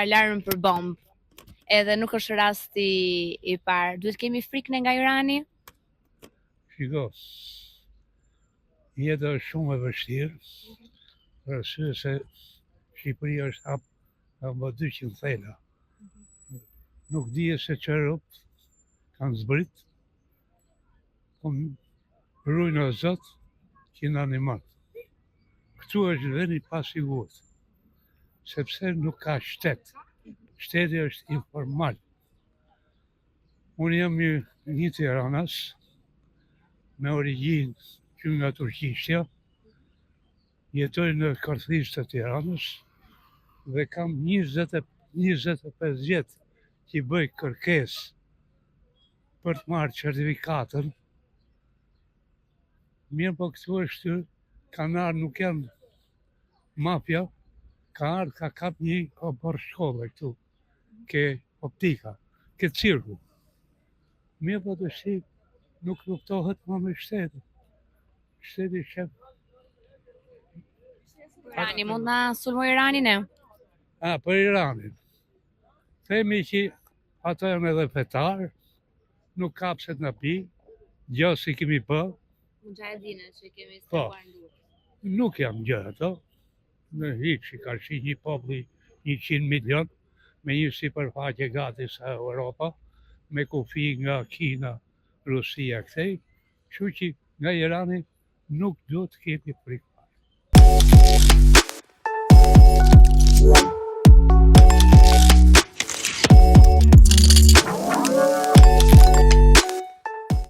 alarm për bombë. Edhe nuk është rasti i parë. Duhet kemi frikë nga Irani? Shiko, jeta është shumë e vështirë, për arsye se Shqipëria është hapë 200 thela. Nuk dije se çfarë rob kanë zbrit, rujnë o Zot që na ndihmon. Këtu është vend i pasigurt, sepse nuk ka shtet. Shteti është informal. Unë jam një Tiranas, me origjinë që nga Turqishtja, jetoj në Korthisë të Tiranës dhe kam 25 vjet që bëj kërkesë për të marrë certifikatën. Mirë, po këtu është kanë ardhur, nuk janë mafja, ka ardhur ka kap një opor shkolle këtu, ke optika, ke cirku. Mirë, po të shi nuk luftohet më me shtetin. Shteti shef. Irani mund na sulmoj Iranin e? Për Iranin. Themi që ato janë edhe fetar, nuk kapset në pi, gjë si kemi bë. Mujahedine që kemi strehuar në Durrës. Nuk janë gjë ato. Në hiç ka shi një popull 100 milion, me një sipërfaqe gati sa Europa, me kufi nga Kina, Rusia këtej, kështu që nga Irani nuk duhet të kemi frikë.